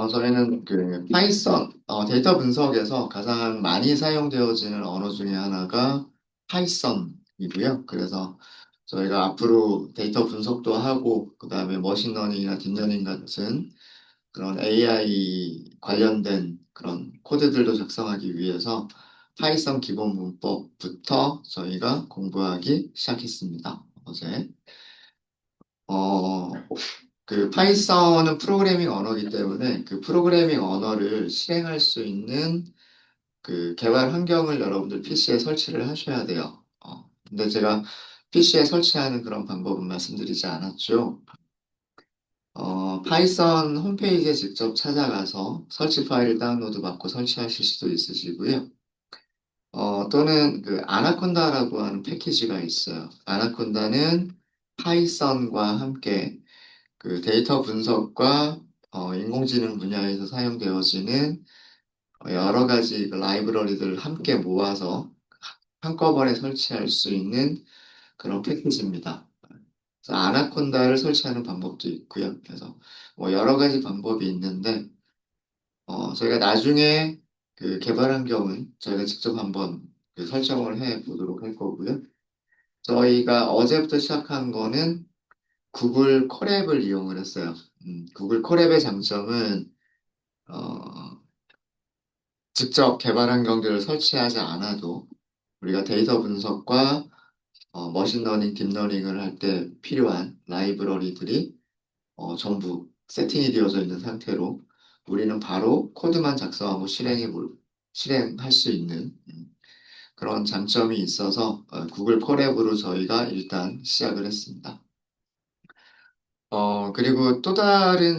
저희는 그 파이썬 데이터 분석에서 가장 많이 사용되어지는 언어 중에 하나가 파이썬이고요. 그래서 저희가 앞으로 데이터 분석도 하고 그다음에 머신러닝이나 딥러닝 같은 그런 AI 관련된 그런 코드들도 작성하기 위해서 파이썬 기본 문법부터 저희가 공부하기 시작했습니다. 어제. 어, 그 파이썬은 프로그래밍 언어이기 때문에 그 프로그래밍 언어를 실행할 수 있는 그 개발 환경을 여러분들 PC에 설치를 하셔야 돼요. 근데 제가 PC에 설치하는 그런 방법은 말씀드리지 않았죠. 파이썬 홈페이지에 직접 찾아가서 설치 파일을 다운로드 받고 설치하실 수도 있으시고요. 또는 그 아나콘다라고 하는 패키지가 있어요. 아나콘다는 파이썬과 함께 그 데이터 분석과 인공지능 분야에서 사용되어지는 여러 가지 그 라이브러리들을 함께 모아서 한꺼번에 설치할 수 있는 그런 패키지입니다. 그래서 아나콘다를 설치하는 방법도 있고요. 그래서 뭐 여러 가지 방법이 있는데 저희가 나중에 그 개발 환경은 저희가 직접 한번 그 설정을 해 보도록 할 거고요. 저희가 어제부터 시작한 거는 구글 콜앱을 이용을 했어요. 구글 콜앱의 장점은 어, 직접 개발 환경들을 설치하지 않아도 우리가 데이터 분석과 머신러닝, 딥러닝을 할 때 필요한 라이브러리들이 전부 세팅이 되어져 있는 상태로 우리는 바로 코드만 작성하고 실행할 수 있는 그런 장점이 있어서 구글 콜앱으로 저희가 일단 시작을 했습니다. 그리고 또 다른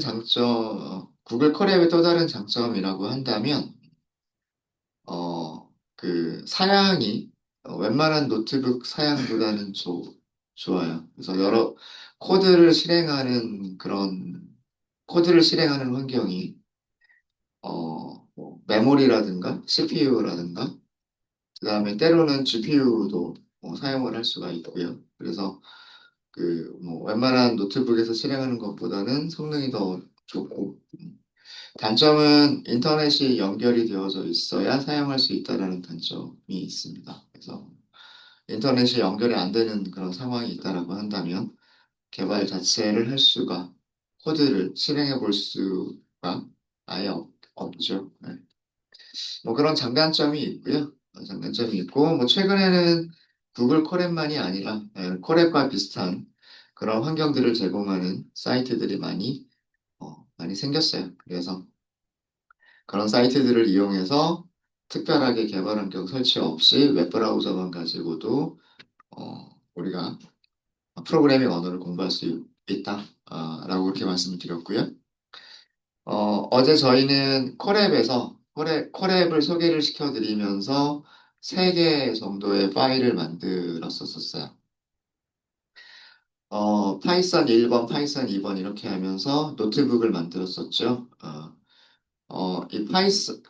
구글 콜앱의 또 다른 장점이라고 한다면, 그 사양이 웬만한 노트북 사양보다는 좋아요. 그래서 코드를 실행하는 환경이, 뭐 메모리라든가 CPU라든가, 그 다음에 때로는 GPU도 사용을 할 수가 있고요. 그래서 뭐 웬만한 노트북에서 실행하는 것보다는 성능이 더 좋고, 단점은 인터넷이 연결이 되어져 있어야 사용할 수 있다는 단점이 있습니다. 그래서 인터넷이 연결이 안 되는 그런 상황이 있다라고 한다면 개발 자체를 코드를 실행해 볼 수가 아예 없죠. 네. 뭐 그런 장단점이 있고요. 장단점이 있고, 뭐 최근에는 구글 콜앱만이 아니라 콜앱과 비슷한 그런 환경들을 제공하는 사이트들이 많이 생겼어요. 그래서 그런 사이트들을 이용해서 특별하게 개발 환경 설치 없이 웹브라우저만 가지고도 우리가 프로그래밍 언어를 공부할 수 있다, 라고 그렇게 말씀을 드렸고요. 어제 저희는 콜앱을 소개를 시켜드리면서 3개 정도의 파일을 만들었었어요. 파이썬 1번, 파이썬 2번 이렇게 하면서 노트북을 만들었었죠.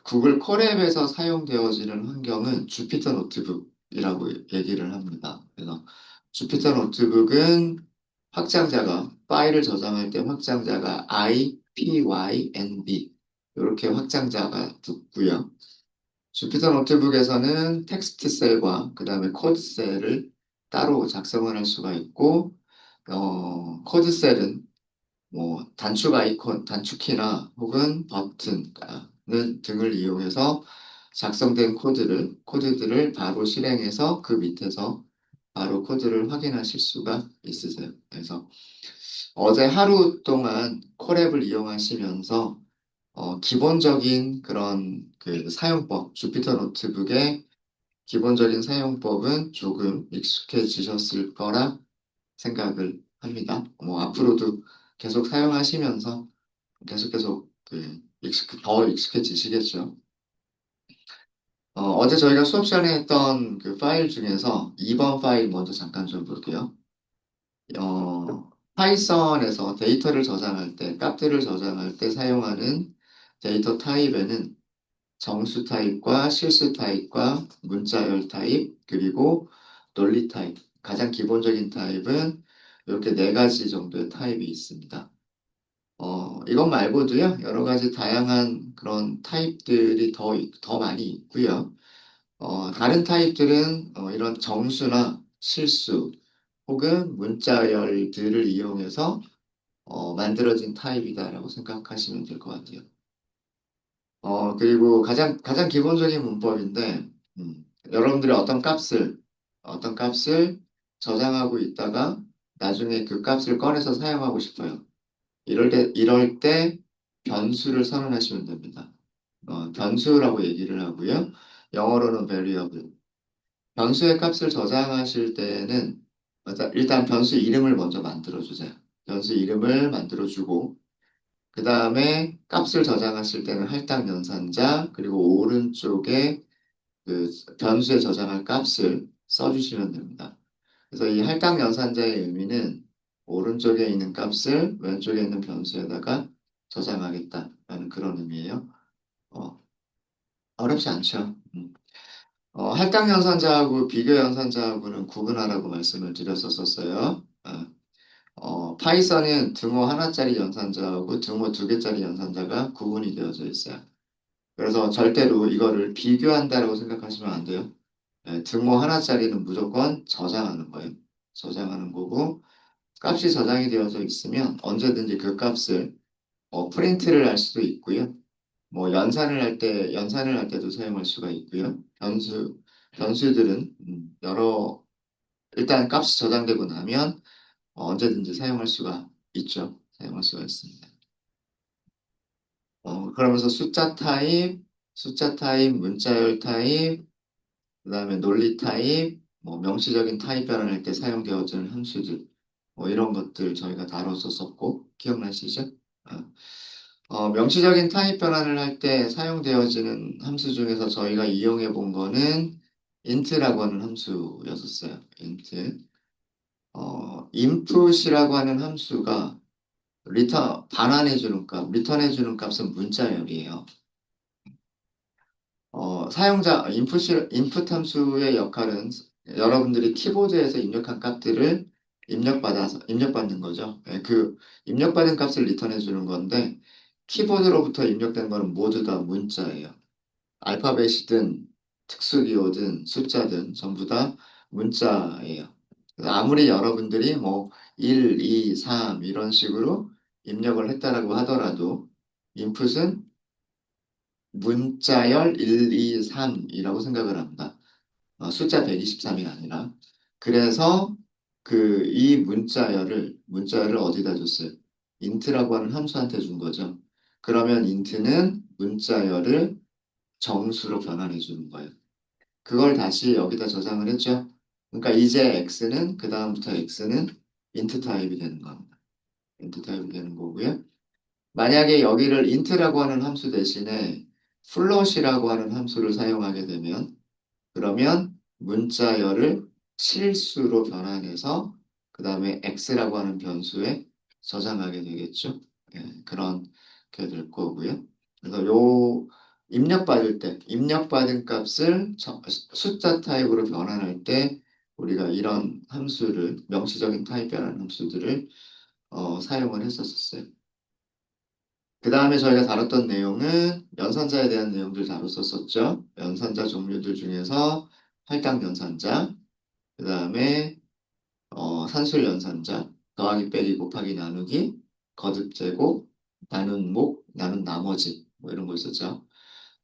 구글 콜앱에서 사용되어지는 환경은 주피터 노트북이라고 얘기를 합니다. 그래서 주피터 노트북은 파일을 저장할 때 확장자가 IPYNB 이렇게 확장자가 붙고요. 주피터 노트북에서는 텍스트 셀과 그 다음에 코드 셀을 따로 작성을 할 수가 있고, 코드 셀은 뭐 단축키나 혹은 버튼 등을 이용해서 작성된 코드들을 바로 실행해서 그 밑에서 바로 코드를 확인하실 수가 있으세요. 그래서 어제 하루 동안 콜앱을 이용하시면서 기본적인 그런 그 사용법, 주피터 노트북의 기본적인 사용법은 조금 익숙해지셨을 거라 생각을 합니다. 뭐 앞으로도 계속 사용하시면서 계속 더 익숙해지시겠죠. 어제 저희가 수업 시간에 했던 그 파일 중에서 2번 파일 먼저 잠깐 좀 볼게요. 파이썬에서 값들을 저장할 때 사용하는 데이터 타입에는 정수 타입과 실수 타입과 문자열 타입, 그리고 논리 타입. 가장 기본적인 타입은 이렇게 4가지 정도의 타입이 있습니다. 이것 말고도요, 여러 가지 다양한 그런 타입들이 더 많이 있고요. 다른 타입들은 이런 정수나 실수 혹은 문자열들을 이용해서 만들어진 타입이다라고 생각하시면 될 것 같아요. 그리고 가장 기본적인 문법인데, 여러분들이 어떤 값을 저장하고 있다가 나중에 그 값을 꺼내서 사용하고 싶어요. 이럴 때 변수를 선언하시면 됩니다. 변수라고 얘기를 하고요. 영어로는 variable. 변수의 값을 저장하실 때는 일단 변수 이름을 먼저 만들어주세요. 변수 이름을 만들어주고 그 다음에 값을 저장하실 때는 할당 연산자 그리고 오른쪽에 그 변수에 저장할 값을 써주시면 됩니다. 그래서 이 할당 연산자의 의미는 오른쪽에 있는 값을 왼쪽에 있는 변수에다가 저장하겠다라는 그런 의미예요. 어, 어렵지 않죠. 할당 연산자하고 비교 연산자하고는 구분하라고 말씀을 드렸었어요. 파이썬은 등호 하나짜리 연산자하고 등호 두 개짜리 연산자가 구분이 되어져 있어요. 그래서 절대로 이거를 비교한다라고 생각하시면 안 돼요. 등호 하나짜리는 무조건 저장하는 거예요. 저장하는 거고, 값이 저장이 되어져 있으면 언제든지 그 값을 프린트를 할 수도 있고요. 뭐 연산을 할 때도 사용할 수가 있고요. 변수들은 일단 값이 저장되고 나면 언제든지 사용할 수가 있죠. 사용할 수가 있습니다. 그러면서 숫자 타입, 문자열 타입, 그 다음에 논리 타입, 뭐 명시적인 타입 변환할 때 사용되어지는 함수들, 뭐 이런 것들 저희가 다뤘었었고, 기억나시죠? 어, 명시적인 타입 변환을 할 때 사용되어지는 함수 중에서 저희가 이용해 본 거는 int라고 하는 함수였었어요. int. input이라고 하는 함수가 리턴해주는 값은 문자열이에요. 인풋 함수의 역할은 여러분들이 키보드에서 입력한 값들을 입력받는 거죠. 그 입력받은 값을 리턴해 주는 건데, 키보드로부터 입력된 거는 모두 다 문자예요. 알파벳이든 특수기호든 숫자든 전부 다 문자예요. 그래서 아무리 여러분들이 뭐 1, 2, 3 이런 식으로 입력을 했다라고 하더라도 인풋은 문자열 1, 2, 3이라고 생각을 합니다. 숫자 123이 아니라. 그래서 이 문자열을 어디다 줬어요? int라고 하는 함수한테 준 거죠. 그러면 int는 문자열을 정수로 변환해 주는 거예요. 그걸 다시 여기다 저장을 했죠. 그러니까 이제 그 다음부터 x는 int 타입이 되는 겁니다. int 타입이 되는 거고요. 만약에 여기를 int라고 하는 함수 대신에 float이라고 하는 함수를 사용하게 되면 그러면 문자열을 실수로 변환해서 그 다음에 x라고 하는 변수에 저장하게 되겠죠. 그런 게 될 거고요. 그래서 입력받은 값을 숫자 타입으로 변환할 때 우리가 이런 명시적인 타입 변환 함수들을 사용을 했었어요. 그 다음에 저희가 다뤘던 내용은 연산자에 대한 내용들 다뤘었죠. 연산자 종류들 중에서 할당 연산자, 그 다음에 산술 연산자, 더하기 빼기 곱하기 나누기, 거듭 제곱, 나눈 목, 나눈 나머지 뭐 이런 거 있었죠.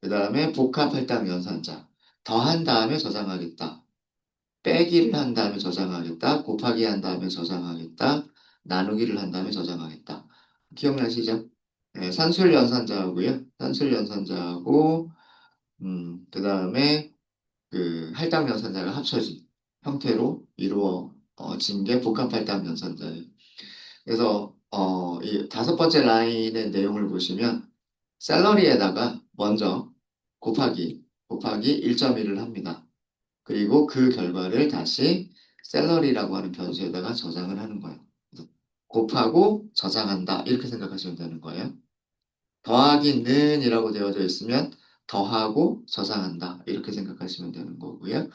그 다음에 복합 할당 연산자, 더한 다음에 저장하겠다. 빼기를 한 다음에 저장하겠다. 곱하기 한 다음에 저장하겠다. 나누기를 한 다음에 저장하겠다. 기억나시죠? 네, 산술 연산자하고요. 산술 연산자하고 그 다음에 그 할당 연산자가 합쳐진 형태로 이루어진 게 복합 할당 연산자예요. 그래서 이 다섯 번째 라인의 내용을 보시면 샐러리에다가 먼저 곱하기 1.1을 합니다. 그리고 그 결과를 다시 샐러리라고 하는 변수에다가 저장을 하는 거예요. 그래서 곱하고 저장한다 이렇게 생각하시면 되는 거예요. 더하기는이라고 되어져 있으면 더하고 저장한다 이렇게 생각하시면 되는 거고요.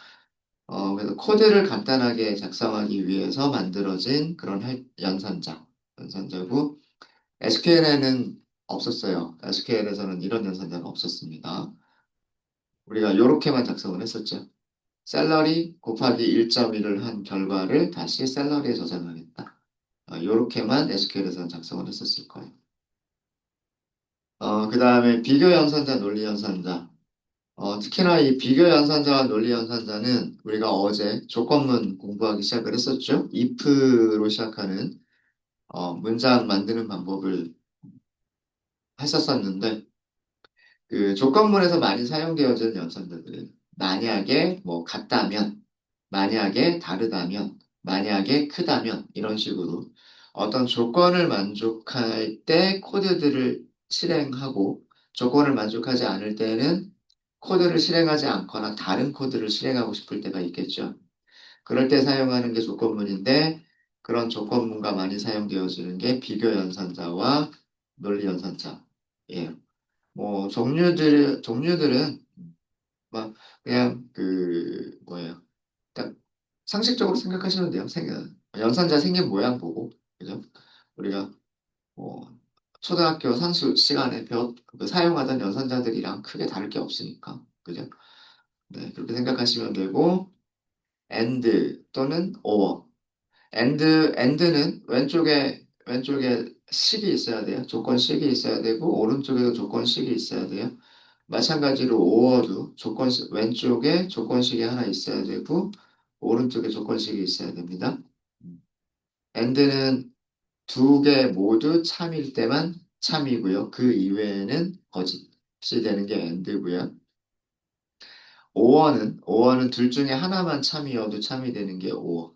그래서 코드를 간단하게 작성하기 위해서 만들어진 그런 연산자고 SQL에는 없었어요. SQL에서는 이런 연산자가 없었습니다. 우리가 이렇게만 작성을 했었죠. 샐러리 곱하기 1.1을 한 결과를 다시 샐러리에 저장하겠다. 이렇게만 SQL에서는 작성을 했었을 거예요. 그 다음에 비교 연산자, 논리 연산자. 특히나 이 비교 연산자와 논리 연산자는 우리가 어제 조건문 공부하기 시작을 했었죠. if로 시작하는 문장 만드는 방법을 했었었는데 그 조건문에서 많이 사용되어지는 연산자들은 만약에 뭐 같다면, 만약에 다르다면, 만약에 크다면 이런 식으로 어떤 조건을 만족할 때 코드들을 실행하고 조건을 만족하지 않을 때는 코드를 실행하지 않거나 다른 코드를 실행하고 싶을 때가 있겠죠. 그럴 때 사용하는 게 조건문인데 그런 조건문과 많이 사용되어지는 게 비교 연산자와 논리 연산자예요. 뭐 종류들은 막 그냥 그 뭐예요? 딱 상식적으로 생각하시면 돼요. 연산자 생긴 모양 보고 그죠? 우리가 뭐 초등학교 산수 시간에 그 사용하던 연산자들이랑 크게 다를 게 없으니까 그죠? 네, 그렇게 생각하시면 되고 and 또는 or end는 왼쪽에 식이 있어야 돼요. 조건식이 있어야 되고 오른쪽에도 조건식이 있어야 돼요. 마찬가지로 오어도 왼쪽에 조건식이 하나 있어야 되고 오른쪽에 조건식이 있어야 됩니다. end는 두 개 모두 참일 때만 참이고요. 그 이외에는 거짓이 되는 게 end고요. 오어는 둘 중에 하나만 참이어도 참이 되는 게 오어죠.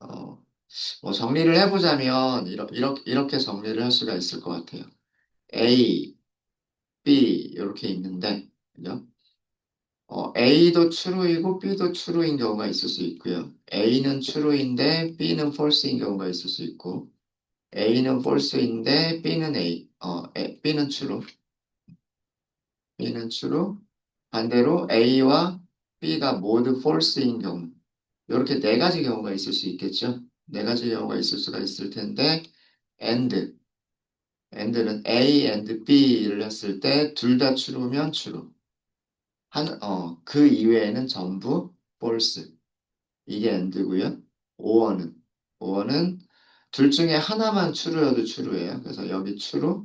어, 뭐 정리를 해보자면 이렇게 정리를 할 수가 있을 것 같아요. A, B 이렇게 있는데 그죠? A도 true이고 B도 true인 경우가 있을 수 있고요. A는 true인데 B는 false인 경우가 있을 수 있고 A는 false인데 B는 true. B는 true. 반대로 A와 B가 모두 false인 경우. 이렇게 네 가지 경우가 있을 수 있겠죠. 네 가지 경우가 있을 수가 있을 텐데 and and는 A and B를 했을 때 둘 다 true면 true. 그 이외에는 전부 false. 이게 and고요. or는, or는 둘 중에 하나만 true여도 true예요. 그래서 여기 true,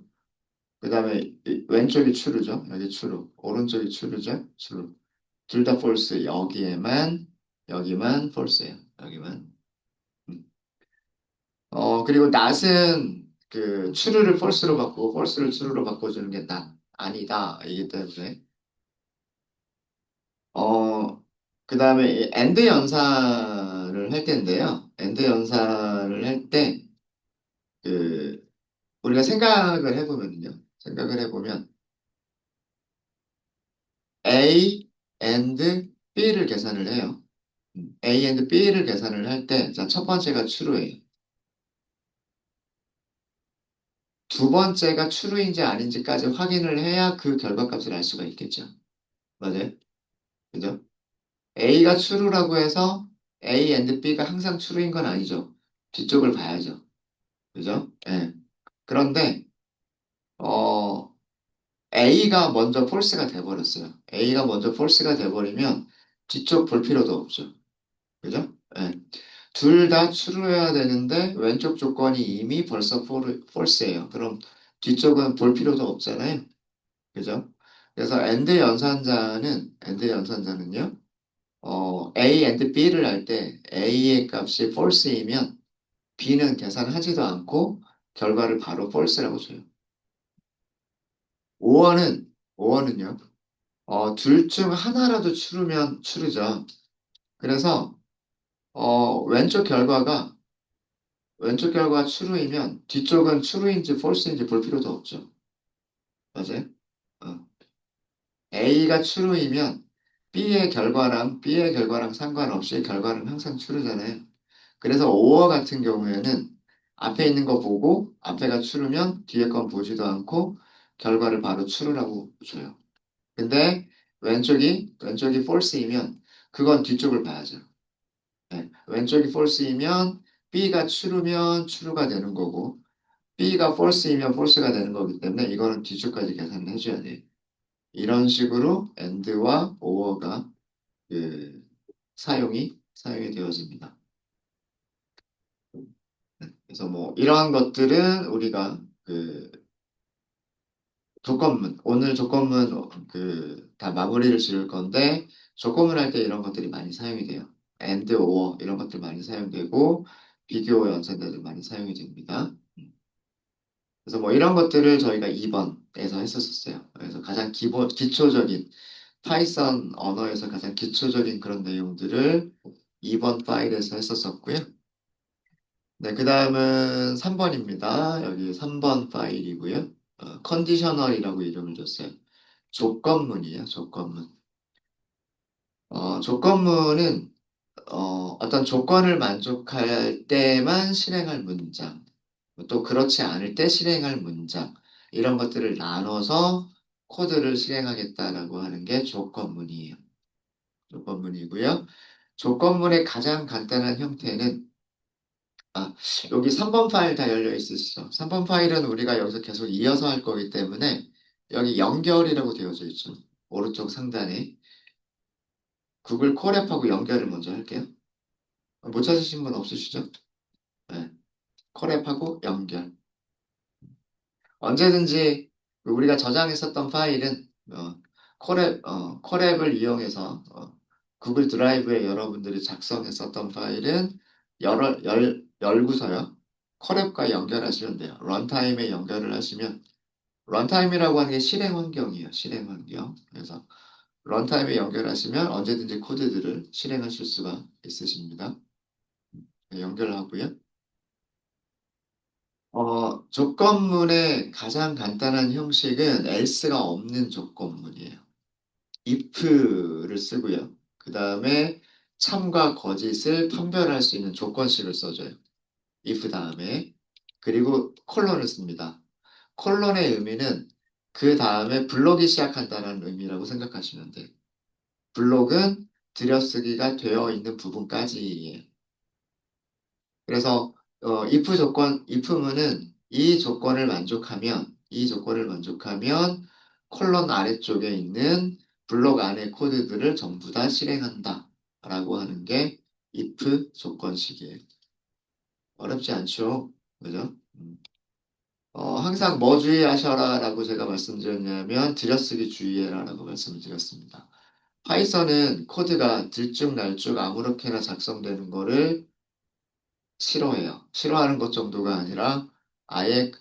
그 다음에 왼쪽이 true죠. 여기 true, 오른쪽이 true죠. true. 둘 다 false. 여기만 false예요. 여기만. 음. 그리고 not은 그 true를 false로 바꾸고 false를 true로 바꿔주는 게 not, 아니다. 이기 때문에 그 다음에 and 연산을 할 텐데요. and 연산을 할 때, 그, 우리가 생각을 해보면, A and B를 계산을 해요. A and B를 계산을 할 때, 자, 첫 번째가 true예요. 두 번째가 true인지 아닌지까지 확인을 해야 그 결과값을 알 수가 있겠죠. 맞아요? 그죠? A가 true라고 해서 A and B가 항상 true인 건 아니죠. 뒤쪽을 봐야죠. 그죠? 예. 그런데 어, A가 먼저 폴스가 돼버렸어요. A가 먼저 폴스가 돼버리면 뒤쪽 볼 필요도 없죠. 그죠? 예. 둘 다 true해야 되는데 왼쪽 조건이 이미 벌써 false예요. 그럼 뒤쪽은 볼 필요도 없잖아요. 그죠? 그래서 and 연산자는요, A and B를 할 때 A의 값이 false이면 B는 계산하지도 않고 결과를 바로 false라고 줘요. 5원은요, 둘 중 하나라도 추르면 추르죠. 그래서, 왼쪽 결과가 추루이면 뒤쪽은 추루인지 폴스인지 볼 필요도 없죠. 맞아요? 어. A가 추루이면 B의 결과랑 상관없이 결과는 항상 추르잖아요. 그래서 5어 같은 경우에는 앞에 있는 거 보고 앞에가 추르면 뒤에 건 보지도 않고 결과를 바로 추르라고 줘요. 근데 왼쪽이 false이면 그건 뒤쪽을 봐야죠. 네, 왼쪽이 false이면 B가 true면 true가 되는 거고 B가 false이면 false가 되는 거기 때문에 이거는 뒤쪽까지 계산을 해줘야 돼요. 이런 식으로 and와 or가 그 사용이 되어집니다. 그래서 뭐 이러한 것들은 우리가 그 조건문 오늘 조건문 그 다 마무리를 지을 건데 조건문 할 때 이런 것들이 많이 사용이 돼요. and, or 이런 것들 많이 사용되고 비교 연산자들 많이 사용이 됩니다. 그래서 뭐 이런 것들을 저희가 2번에서 했었어요. 그래서 가장 기초적인 파이썬 언어에서 가장 기초적인 그런 내용들을 2번 파일에서 했었었고요. 네, 그 다음은 3번입니다. 여기 3번 파일이고요. 컨디셔널이라고 이름을 줬어요. 조건문이에요, 조건문. 조건문은 어떤 조건을 만족할 때만 실행할 문장, 또 그렇지 않을 때 실행할 문장, 이런 것들을 나눠서 코드를 실행하겠다라고 하는 게 조건문이에요. 조건문이고요. 조건문의 가장 간단한 형태는 아, 여기 3번 파일 다 열려 있으시죠? 3번 파일은 우리가 여기서 계속 이어서 할 거기 때문에 여기 연결이라고 되어져 있죠. 오른쪽 상단에 구글 콜앱하고 연결을 먼저 할게요. 못 찾으신 분 없으시죠? 네. 콜앱하고 연결. 언제든지 우리가 저장했었던 파일은 콜앱을 이용해서 구글 드라이브에 여러분들이 작성했었던 파일은 열고서요. 콜앱과 연결하시면 돼요. 런타임에 연결을 하시면 런타임이라고 하는 게 실행 환경이에요. 실행 환경. 그래서 런타임에 연결하시면 언제든지 코드들을 실행하실 수가 있으십니다. 네, 연결하고요. 조건문의 가장 간단한 형식은 else가 없는 조건문이에요. if를 쓰고요. 그 다음에 참과 거짓을 판별할 수 있는 조건식을 써줘요. if 다음에 그리고 콜론을 씁니다. 콜론의 의미는 그 다음에 블록이 시작한다는 의미라고 생각하시면 돼요. 블록은 들여쓰기가 되어 있는 부분까지예요. 그래서 if문은 이 조건을 만족하면 콜론 아래쪽에 있는 블록 안의 코드들을 전부 다 실행한다 라고 하는 게 if 조건식이에요. 어렵지 않죠? 그죠? 항상 뭐 주의하셔라 라고 제가 말씀드렸냐면 들여쓰기 주의해라 라고 말씀을 드렸습니다. 파이썬은 코드가 들쭉날쭉 아무렇게나 작성되는 거를 싫어해요. 싫어하는 것 정도가 아니라 아예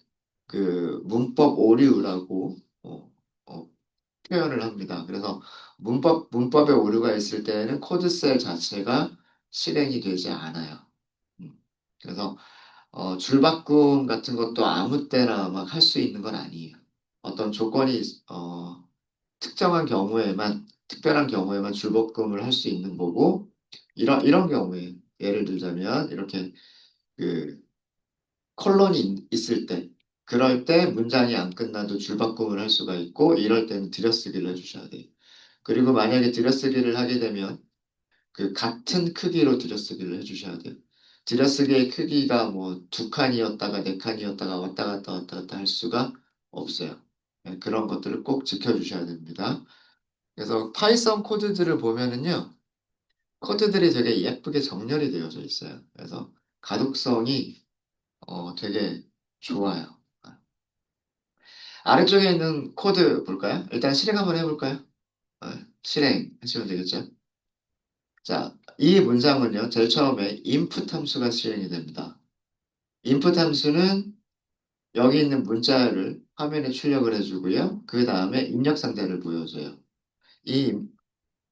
그 문법 오류라고 어, 표현을 합니다. 그래서 문법에 오류가 있을 때에는 코드셀 자체가 실행이 되지 않아요. 음, 그래서 줄바꿈 같은 것도 아무 때나 막 할 수 있는 건 아니에요. 어떤 조건이 특별한 경우에만 줄바꿈을 할 수 있는 거고 이런 경우에 예를 들자면 이렇게 그 콜론이 있을 때, 그럴 때 문장이 안 끝나도 줄바꿈을 할 수가 있고, 이럴 때는 들여쓰기를 해주셔야 돼요. 그리고 만약에 들여쓰기를 하게 되면 그 같은 크기로 들여쓰기를 해주셔야 돼요. 들여쓰기의 크기가 뭐 두 칸이었다가 네 칸이었다가 왔다 갔다 할 수가 없어요. 네, 그런 것들을 꼭 지켜주셔야 됩니다. 그래서 파이썬 코드들을 보면은요, 코드들이 되게 예쁘게 정렬이 되어져 있어요. 그래서 가독성이 되게 좋아요. 아래쪽에 있는 코드 볼까요? 일단 실행 한번 해볼까요? 실행하시면 되겠죠? 자, 이 문장은요, 제일 처음에 input 함수가 실행이 됩니다. input 함수는 여기 있는 문자를 화면에 출력을 해주고요. 그 다음에 입력 상태를 보여줘요. 이,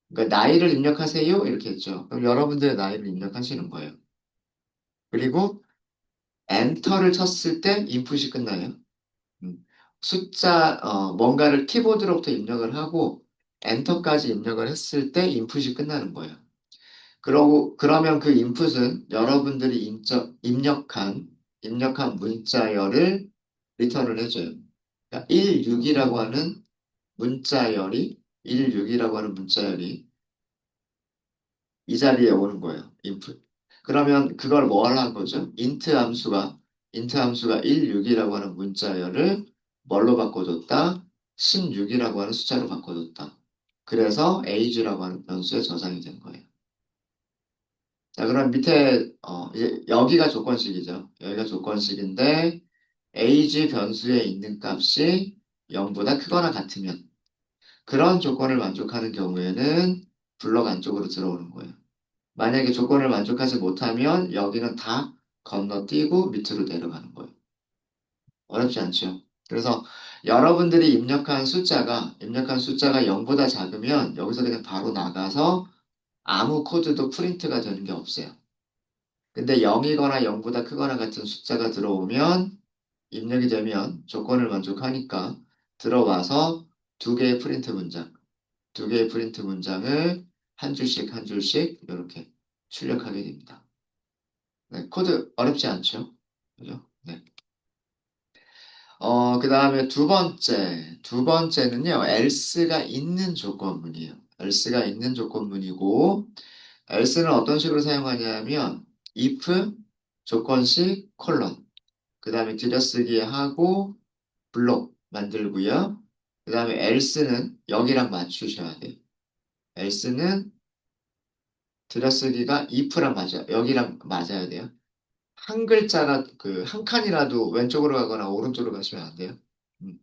그러니까 나이를 입력하세요. 이렇게 했죠. 그럼 여러분들의 나이를 입력하시는 거예요. 그리고 엔터를 쳤을 때 인풋이 끝나요. 음, 뭔가를 키보드로부터 입력을 하고 엔터까지 입력을 했을 때 인풋이 끝나는 거예요. 그러면 그 인풋은 여러분들이 입력한 문자열을 리턴을 해줘요. 그러니까 16이라고 하는 문자열이, 16이라고 하는 문자열이 이 자리에 오는 거예요. 인풋. 그러면 그걸 뭐 하려는 거죠? int 함수가 int 함수가 1, 6이라고 하는 문자열을 뭘로 바꿔줬다? 16이라고 하는 숫자로 바꿔줬다. 그래서 age라고 하는 변수에 저장이 된 거예요. 자, 그럼 밑에 이제 여기가 조건식이죠. 여기가 조건식인데 age 변수에 있는 값이 0보다 크거나 같으면 그런 조건을 만족하는 경우에는 블럭 안쪽으로 들어오는 거예요. 만약에 조건을 만족하지 못하면 여기는 다 건너뛰고 밑으로 내려가는 거예요. 어렵지 않죠? 그래서 여러분들이 입력한 숫자가 0보다 작으면 여기서 그냥 바로 나가서 아무 코드도 프린트가 되는 게 없어요. 근데 0이거나 0보다 크거나 같은 숫자가 들어오면 입력이 되면 조건을 만족하니까 들어와서 두 개의 프린트 문장, 두 개의 프린트 문장을 한 줄씩 한 줄씩 이렇게 출력하게 됩니다. 네, 코드 어렵지 않죠? 그죠? 네. 그 다음에 두 번째는요, else가 있는 조건문이에요. else가 있는 조건문이고, else는 어떤 식으로 사용하냐면, if, 조건식, 콜론. 그 다음에 들여쓰기 하고, 블록 만들고요. 그 다음에 else는 여기랑 맞추셔야 돼요. else는 들여쓰기가 if랑 맞아요. 여기랑 맞아야 돼요. 한 글자라, 한 칸이라도 왼쪽으로 가거나 오른쪽으로 가시면 안 돼요. 음.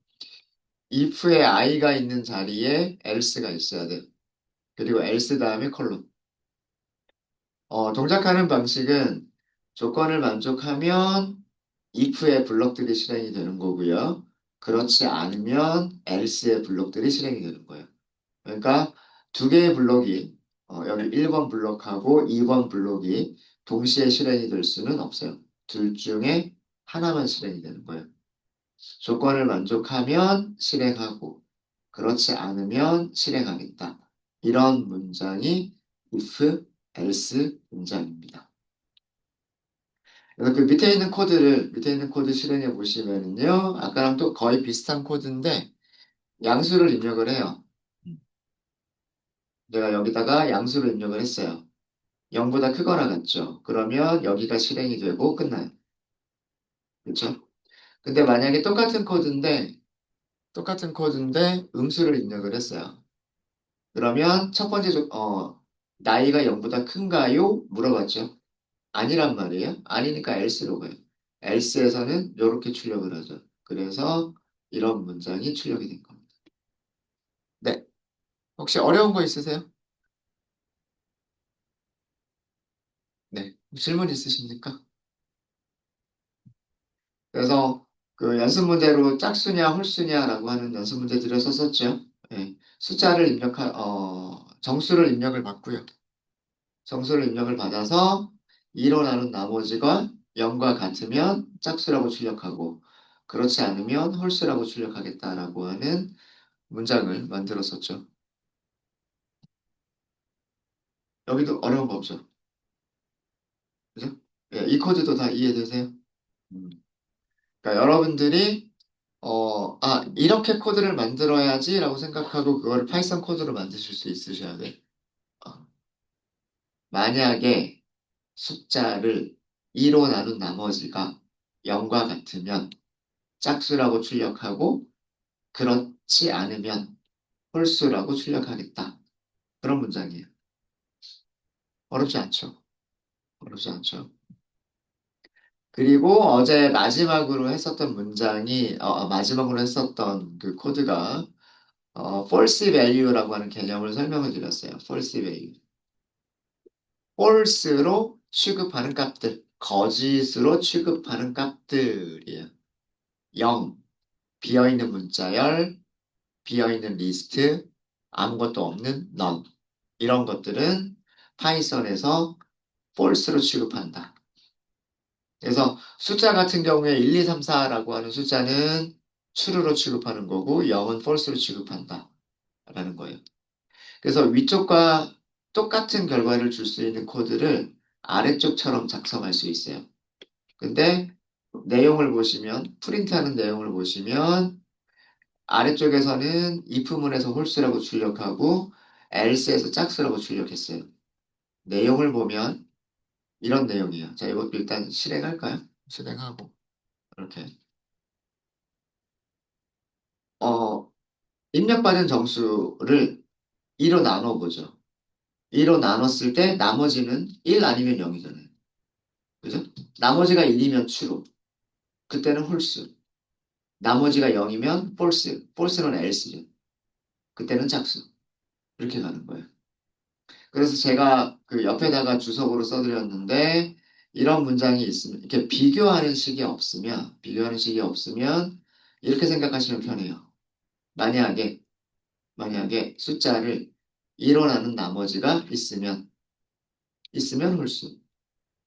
if에 i가 있는 자리에 else가 있어야 돼요. 그리고 else 다음에 콜론. 동작하는 방식은 조건을 만족하면 if의 블록들이 실행이 되는 거고요. 그렇지 않으면 else의 블록들이 실행이 되는 거예요. 그러니까 두 개의 블록이 여기 1번 블록하고 2번 블록이 동시에 실행이 될 수는 없어요. 둘 중에 하나만 실행이 되는 거예요. 조건을 만족하면 실행하고 그렇지 않으면 실행하겠다. 이런 문장이 if, else 문장입니다. 그래서 그 밑에 있는 코드 실행해 보시면은요, 아까랑 또 거의 비슷한 코드인데 양수를 입력을 해요. 내가 여기다가 양수를 입력을 했어요. 0보다 크거나 같죠? 그러면 여기가 실행이 되고 끝나요. 그렇죠? 근데 만약에 똑같은 코드인데 음수를 입력을 했어요. 그러면 첫 번째 나이가 0보다 큰가요? 물어봤죠. 아니란 말이에요. 아니니까 else로 가요. else에서는 이렇게 출력을 하죠. 그래서 이런 문장이 출력이 된 겁니다. 네. 혹시 어려운 거 있으세요? 네. 질문 있으십니까? 그래서 그 연습 문제로 짝수냐 홀수냐라고 하는 연습 문제들을 썼었죠. 예. 정수를 입력을 받고요. 정수를 입력을 받아서 2로 나눈 나머지가 0과 같으면 짝수라고 출력하고 그렇지 않으면 홀수라고 출력하겠다라고 하는 문장을 만들었었죠. 여기도 어려운 거 없죠. 그죠? 예, 이 코드도 다 이해되세요? 음. 그러니까 여러분들이 이렇게 코드를 만들어야지라고 생각하고 그걸 파이썬 코드로 만드실 수 있으셔야 돼. 어, 만약에 숫자를 2로 나눈 나머지가 0과 같으면 짝수라고 출력하고 그렇지 않으면 홀수라고 출력하겠다. 그런 문장이에요. 어렵지 않죠? 어렵지 않죠? 그리고 어제 마지막으로 했었던 그 코드가 false value라고 하는 개념을 설명을 드렸어요. false value. false로 취급하는 값들, 거짓으로 취급하는 값들이에요. 0, 비어있는 문자열, 비어있는 리스트, 아무것도 없는 none. 이런 것들은 파이썬에서 false로 취급한다. 그래서 숫자 같은 경우에 1, 2, 3, 4라고 하는 숫자는 true로 취급하는 거고 0은 false로 취급한다. 라는 거예요. 그래서 위쪽과 똑같은 결과를 줄 수 있는 코드를 아래쪽처럼 작성할 수 있어요. 근데 프린트하는 내용을 보시면 아래쪽에서는 if문에서 홀수라고 출력하고 else에서 짝수라고 출력했어요. 내용을 보면 이런 내용이에요. 자, 이거 일단 실행할까요? 실행하고. 이렇게. 어, 입력받은 정수를 2로 나눠보죠. 2로 나눴을 때 나머지는 1 아니면 0이잖아요. 그죠? 나머지가 1이면 true. 그때는 홀수. 나머지가 0이면 false. false는 else죠. 그때는 짝수. 이렇게 가는 거예요. 그래서 제가 그 옆에다가 주석으로 써드렸는데 이런 문장이 있으면 이렇게 비교하는 식이 없으면 이렇게 생각하시면 편해요. 만약에 숫자를 일어나는 나머지가 있으면 홀수.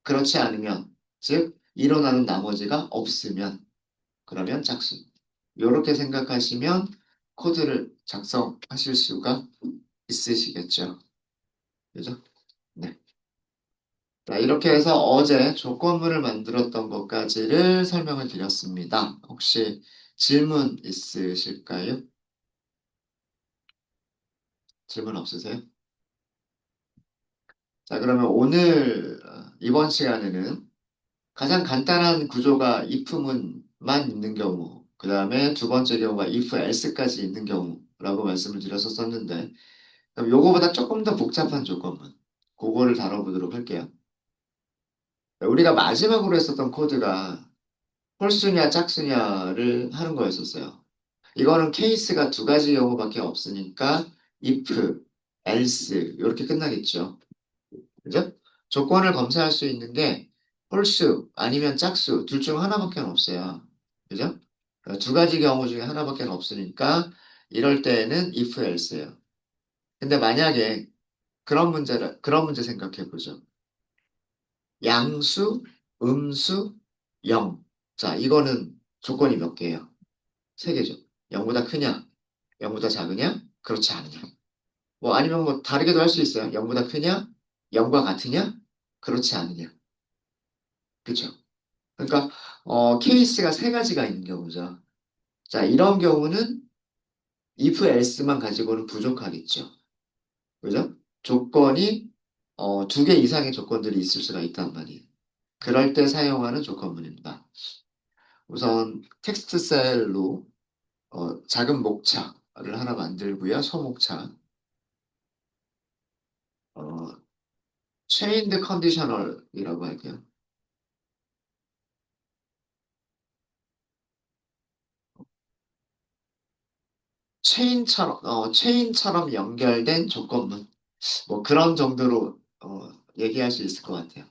그렇지 않으면 즉 일어나는 나머지가 없으면 그러면 짝수. 이렇게 생각하시면 코드를 작성하실 수가 있으시겠죠. 그죠? 네. 자, 이렇게 해서 어제 조건문을 만들었던 것까지를 설명을 드렸습니다. 혹시 질문 있으실까요? 질문 없으세요? 자, 그러면 오늘, 이번 시간에는 가장 간단한 구조가 if문만 있는 경우, 그 다음에 두 번째 경우가 if else까지 있는 경우라고 말씀을 드렸었는데, 그럼 요거보다 조금 더 복잡한 조건문, 그거를 다뤄보도록 할게요. 우리가 마지막으로 했었던 코드가 홀수냐 짝수냐를 하는 거였었어요. 이거는 케이스가 두 가지 경우밖에 없으니까 if, else 이렇게 끝나겠죠. 그죠? 조건을 검사할 수 있는 게 홀수 아니면 짝수 둘 중 하나밖에 없어요. 그죠? 두 가지 경우 중에 하나밖에 없으니까 이럴 때에는 if, else예요. 근데 만약에 그런 문제 생각해 보죠. 양수, 음수, 0. 자, 이거는 조건이 몇 개예요? 세 개죠. 0보다 크냐? 0보다 작으냐? 그렇지 않으냐? 뭐 아니면 뭐 다르게도 할 수 있어요. 0보다 크냐? 0과 같으냐? 그렇지 않으냐? 그렇죠? 그러니까 케이스가 세 가지가 있는 경우죠. 자, 이런 경우는 if else만 가지고는 부족하겠죠. 그죠? 조건이 두 개 이상의 조건들이 있을 수가 있단 말이에요. 그럴 때 사용하는 조건문입니다. 우선 텍스트 셀로 작은 목차를 하나 만들고요. 소목차. 어, chained conditional이라고 할게요. 체인처럼 연결된 조건문. 뭐 그런 정도로 얘기할 수 있을 것 같아요.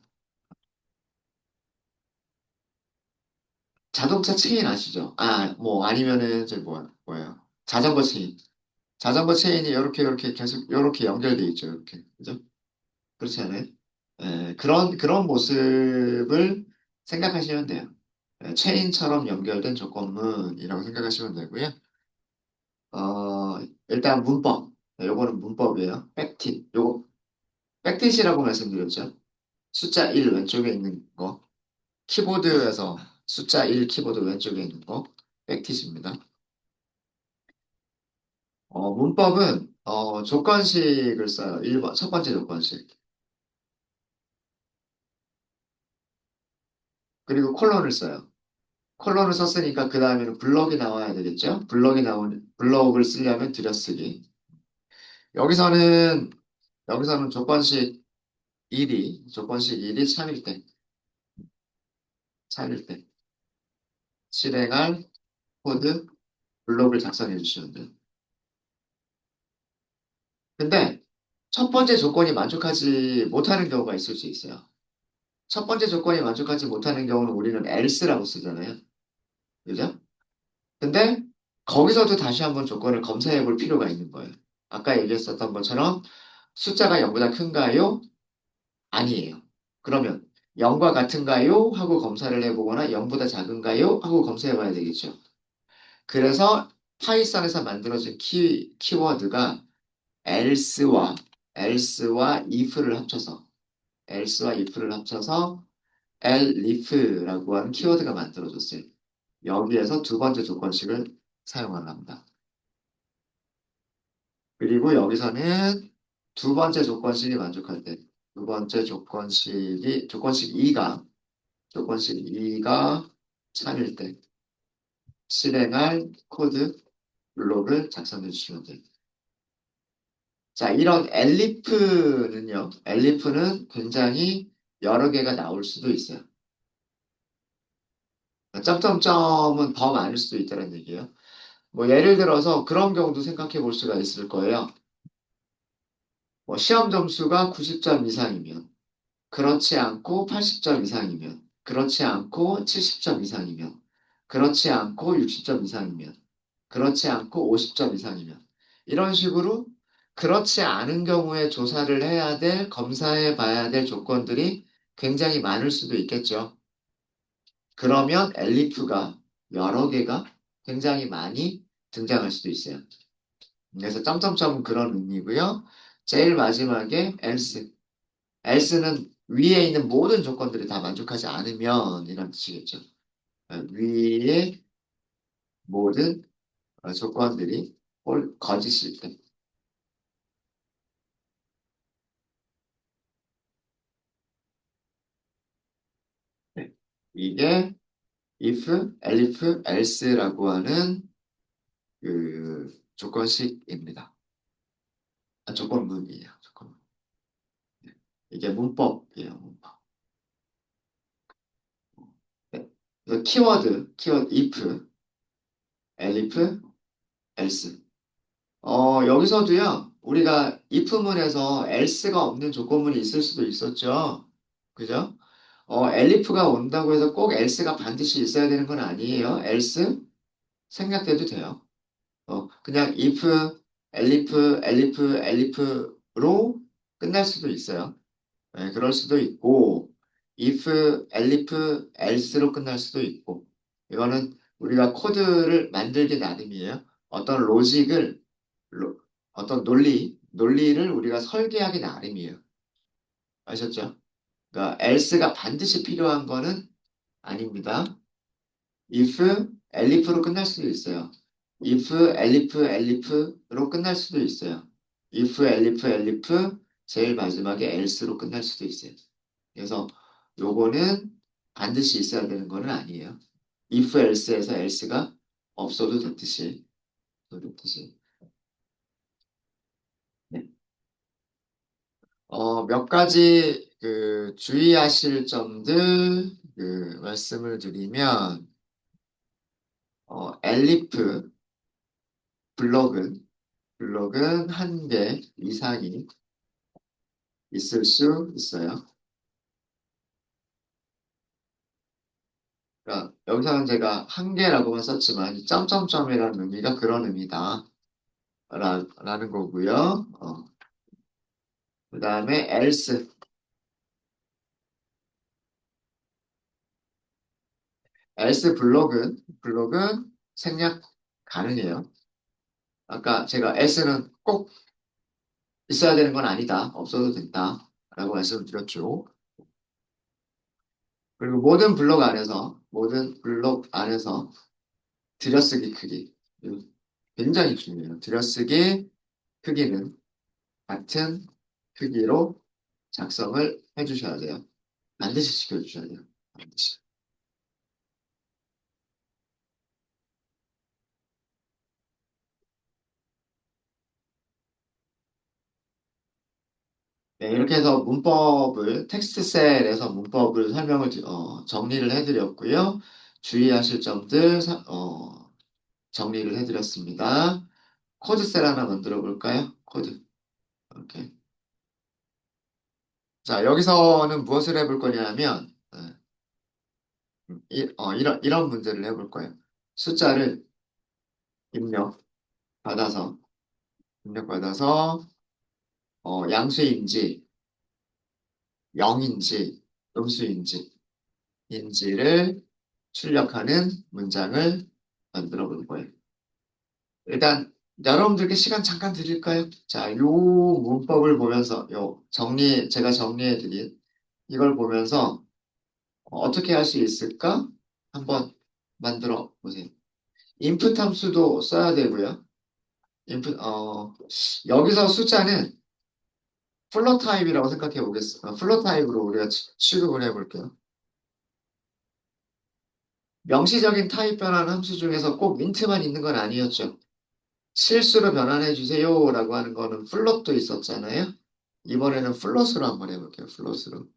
자동차 체인 아시죠? 아, 뭐 아니면은 뭐예요? 자전거 체인. 자전거 체인이 이렇게 계속 이렇게 연결돼 있죠. 이렇게. 그죠? 그렇지 않아요? 그런 모습을 생각하시면 돼요. 체인처럼 연결된 조건문이라고 생각하시면 되고요. 일단 문법. 요거는 문법이에요. 백tit. 요거 백tit 이라고 말씀드렸죠. 숫자 1 왼쪽에 있는 거. 키보드에서 숫자 1 키보드 왼쪽에 있는 거. 백tit 입니다. 문법은 조건식을 써요. 1번, 첫 번째 조건식. 그리고 콜론을 써요. 콜론을 썼으니까 그 다음에는 블럭이 나와야 되겠죠? 블럭을 쓰려면 들여쓰기. 여기서는, 여기서는 조건식 1이 참일 때, 실행할 코드 블록을 작성해 주시면 돼요. 근데 첫 번째 조건이 만족하지 못하는 경우가 있을 수 있어요. 첫 번째 조건이 만족하지 못하는 경우는 우리는 else라고 쓰잖아요. 그죠? 근데 거기서도 다시 한번 조건을 검사해 볼 필요가 있는 거예요. 아까 얘기했었던 것처럼 숫자가 0보다 큰가요? 아니에요. 그러면 0과 같은가요? 하고 검사를 해보거나 0보다 작은가요? 하고 검사해 봐야 되겠죠. 그래서 파이썬에서 만들어진 키워드가 else와 if를 합쳐서 elif라고 하는 키워드가 만들어졌어요. 여기에서 두 번째 조건식을 사용하랍니다. 그리고 여기서는 두 번째 조건식이 만족할 때, 두 번째 조건식 2가 차릴 때 실행할 코드 블록을 작성해 주시면 돼요. 자, 이런 엘리프는 굉장히 여러 개가 나올 수도 있어요. 점점점은 더 많을 수도 있다는 얘기예요. 뭐 예를 들어서 그런 경우도 생각해 볼 수가 있을 거예요. 뭐 시험 점수가 90점 이상이면, 그렇지 않고 80점 이상이면, 그렇지 않고 70점 이상이면, 그렇지 않고 60점 이상이면, 그렇지 않고 50점 이상이면, 이런 식으로 그렇지 않은 경우에 조사를 해야 될, 검사해 봐야 될 조건들이 굉장히 많을 수도 있겠죠. 그러면 엘리프가 여러 개가 굉장히 많이 등장할 수도 있어요. 그래서 점점점은 그런 의미고요. 제일 마지막에 else. else는 위에 있는 모든 조건들이 다 만족하지 않으면 이런 뜻이겠죠. 위에 모든 조건들이 거짓일 때. 네. 이게 if, elif, else라고 하는 그 조건식입니다. 조건문이에요. 조건문. 네. 이게 문법이에요. 문법. 네. 그래서 키워드 if, elif, else. 여기서도요, 우리가 if문에서 else가 없는 조건문이 있을 수도 있었죠. 그죠? elif가 온다고 해서 꼭 else가 반드시 있어야 되는 건 아니에요. else 생략돼도 돼요. 그냥 if, elif로 끝날 수도 있어요. 네, 그럴 수도 있고, if, elif, else로 끝날 수도 있고, 이거는 우리가 코드를 만들기 나름이에요. 어떤 로직을, 로- 어떤 논리를 우리가 설계하기 나름이에요. 아셨죠? 그러니까 else가 반드시 필요한 거는 아닙니다. if, elif로 끝날 수도 있어요. if, elif로 끝날 수도 있어요. if, elif, 제일 마지막에 else로 끝날 수도 있어요. 그래서 요거는 반드시 있어야 되는 거는 아니에요. if, else에서 else가 없어도 됐듯이. 됐듯이. 네. 몇 가지 주의하실 점들 말씀을 드리면 엘리프 블록은 한 개 이상이 있을 수 있어요. 그러니까 여기서는 제가 한 개라고만 썼지만 이 점점점이라는 의미가 그런 의미다. 라는 거고요. 그 다음에 else 블록은 생략 가능해요. 아까 제가 else는 꼭 있어야 되는 건 아니다. 없어도 된다. 라고 말씀을 드렸죠. 그리고 모든 블록 안에서 들여쓰기 크기. 이거 굉장히 중요해요. 들여쓰기 크기는 같은 크기로 작성을 해주셔야 돼요. 반드시 지켜주셔야 돼요. 반드시. 네, 이렇게 해서 텍스트셀에서 문법을 정리를 해드렸고요. 주의하실 점들, 정리를 해드렸습니다. 코드셀 하나 만들어 볼까요? 코드. 오케이. 자, 여기서는 무엇을 해볼 거냐면, 이런 문제를 해볼 거예요. 숫자를 입력 받아서, 입력받아서, 양수인지, 0인지, 음수인지를 출력하는 문장을 만들어 볼 거예요. 일단, 여러분들께 시간 잠깐 드릴까요? 자, 요 문법을 보면서, 제가 정리해 드린 이걸 보면서 어떻게 할 수 있을까? 한번 만들어 보세요. input 함수도 써야 되고요. input, 여기서 숫자는 플로 타입이라고 생각해 보겠습니다. 플로 타입으로 우리가 취급을 해 볼게요. 명시적인 타입 변환 함수 중에서 꼭 민트만 있는 건 아니었죠. 실수로 변환해 주세요라고 하는 거는 플롯도 있었잖아요. 이번에는 플롯으로 한번 해볼게요. 플롯으로.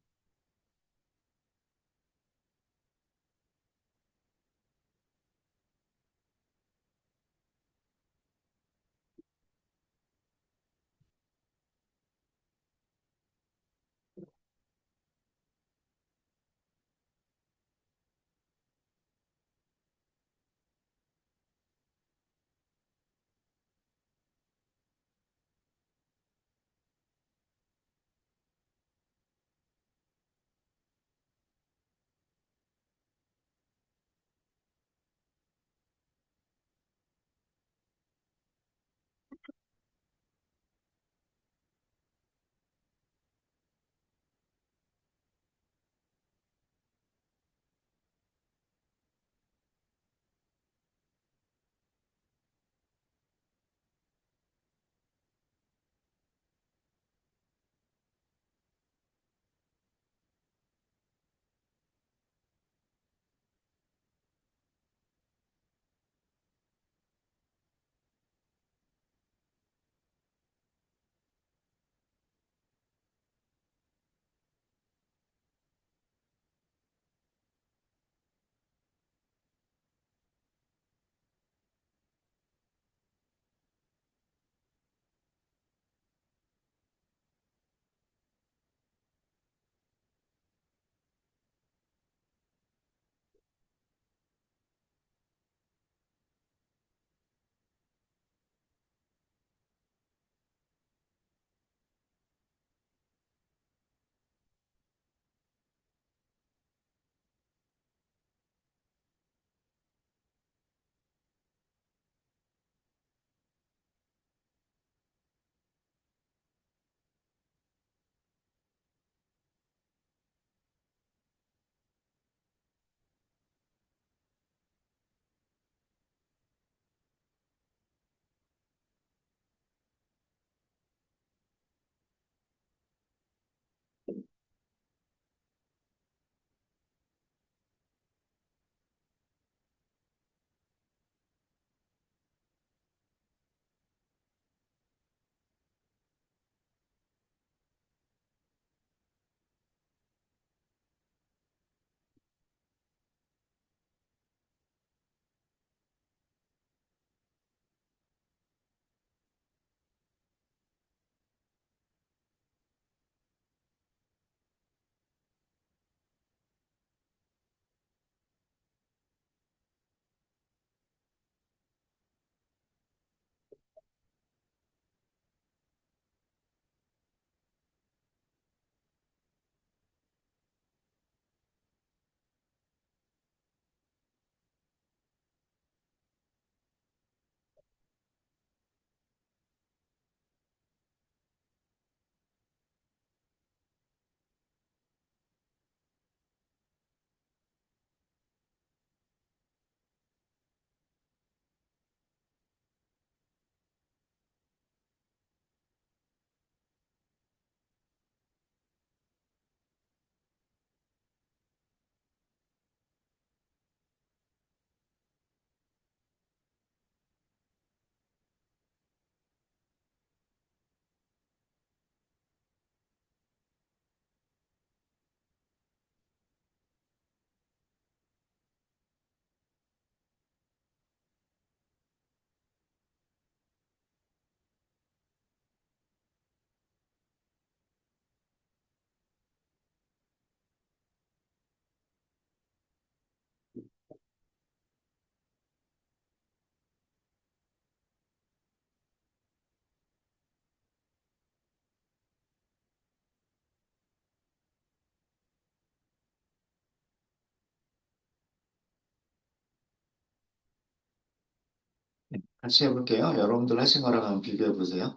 같이 해볼게요. 여러분들 하신 거랑 한번 비교해 보세요.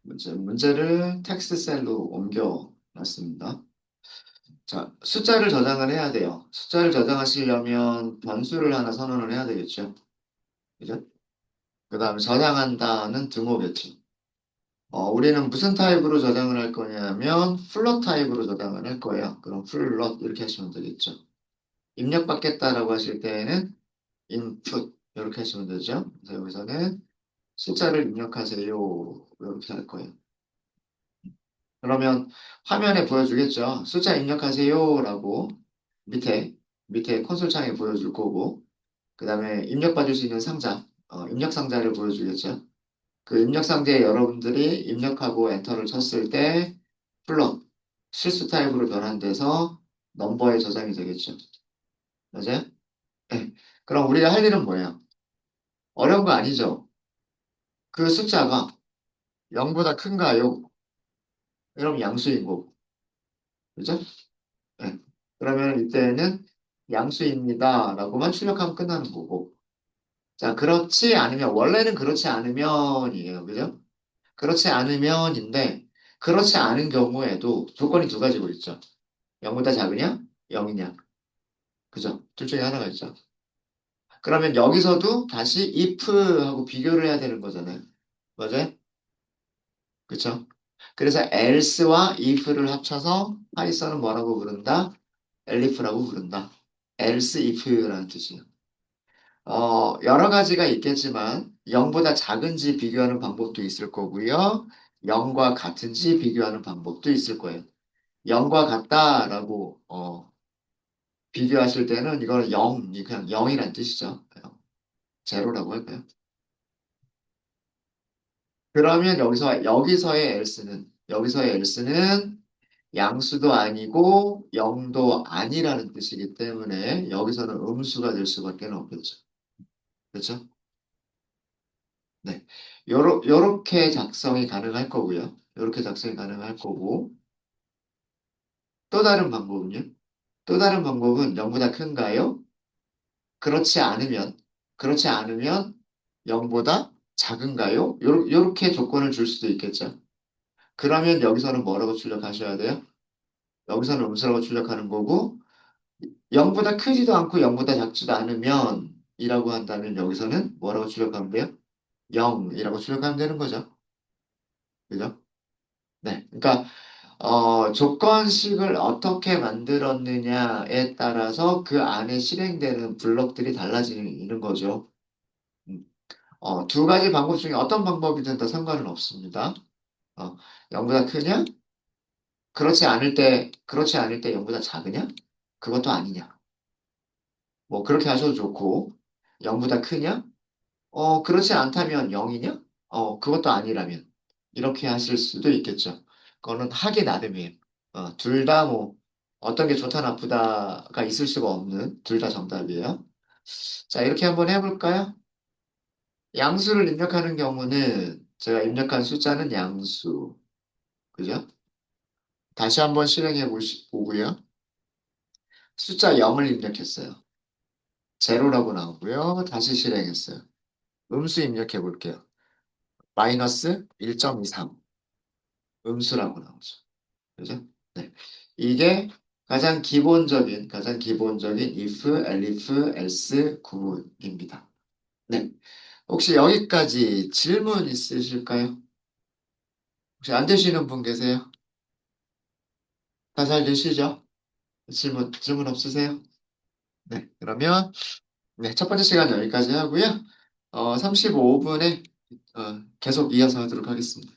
문제를 텍스트 셀로 옮겨 놨습니다. 자, 숫자를 저장을 해야 돼요. 숫자를 저장하시려면 변수를 하나 선언을 해야 되겠죠. 그죠? 그 다음에 저장한다는 등호겠죠. 우리는 무슨 타입으로 저장을 할 거냐면 플롯 타입으로 저장을 할 거예요. 그럼 플롯 이렇게 하시면 되겠죠. 입력받겠다라고 하실 때에는 input 이렇게 하시면 되죠. 그래서 여기서는 숫자를 입력하세요. 이렇게 할 거예요. 그러면 화면에 보여주겠죠. 숫자 입력하세요라고 밑에 콘솔 창에 보여줄 거고, 그 다음에 입력받을 수 있는 상자, 입력 상자를 보여주겠죠. 그 입력 상자에 여러분들이 입력하고 엔터를 쳤을 때 플롯, 실수 타입으로 변환돼서 넘버에 저장이 되겠죠. 맞아요? 네. 그럼 우리가 할 일은 뭐예요? 어려운 거 아니죠? 그 숫자가 0보다 큰가요? 그럼 양수인 거고. 그죠? 네. 그러면 이때는 양수입니다. 라고만 출력하면 끝나는 거고. 자, 그렇지 않으면, 원래는 그렇지 않으면이에요. 그죠? 그렇지 않으면인데, 그렇지 않은 경우에도 조건이 두 가지고 있죠. 0보다 작으냐? 0이냐? 그죠? 둘 중에 하나가 있죠. 그러면 여기서도 다시 if하고 비교를 해야 되는 거잖아요. 맞아요? 그쵸? 그래서 else와 if를 합쳐서 파이썬은 뭐라고 부른다? elif라고 부른다. else if라는 뜻이에요. 여러 가지가 있겠지만 0보다 작은지 비교하는 방법도 있을 거고요. 0과 같은지 비교하는 방법도 있을 거예요. 0과 같다라고 비교하실 때는 이거는 0이 그냥 0이란 뜻이죠. 제로라고 할까요? 그러면 여기서의 else는 양수도 아니고 0도 아니라는 뜻이기 때문에 여기서는 음수가 될 수밖에 없겠죠. 그렇죠? 네. 요렇게 작성이 가능할 거고요. 요렇게 작성이 가능할 거고. 또 다른 방법은요? 또 다른 방법은 0보다 큰가요? 그렇지 않으면, 그렇지 않으면 0보다 작은가요? 요렇게 조건을 줄 수도 있겠죠. 그러면 여기서는 뭐라고 출력하셔야 돼요? 여기서는 음수라고 출력하는 거고, 0보다 크지도 않고 0보다 작지도 않으면 이라고 한다면 여기서는 뭐라고 출력하면 돼요? 0이라고 출력하면 되는 거죠. 그죠? 네. 그러니까 조건식을 어떻게 만들었느냐에 따라서 그 안에 실행되는 블록들이 달라지는 거죠. 음. 두 가지 방법 중에 어떤 방법이든 다 상관은 없습니다. 0보다 크냐? 그렇지 않을 때 0보다 작으냐? 그것도 아니냐? 뭐, 그렇게 하셔도 좋고, 0보다 크냐? 그렇지 않다면 0이냐? 그것도 아니라면. 이렇게 하실 수도 있겠죠. 그거는 하기 나름이에요. 둘 다 뭐, 어떤 게 좋다 나쁘다가 있을 수가 없는 둘 다 정답이에요. 자, 이렇게 한번 해볼까요? 양수를 입력하는 경우는 제가 입력한 숫자는 양수. 그죠? 다시 한번 실행해 보고요. 숫자 0을 입력했어요. 제로라고 나오고요. 다시 실행했어요. 음수 입력해 볼게요. 마이너스 1.23. 음수라고 나오죠. 그죠? 네. 이게 가장 기본적인 if, elif, else 구문입니다. 네. 혹시 여기까지 질문 있으실까요? 혹시 안 되시는 분 계세요? 다 잘 되시죠? 질문 없으세요? 네. 그러면, 네. 첫 번째 시간 여기까지 하고요. 35분에 계속 이어서 하도록 하겠습니다.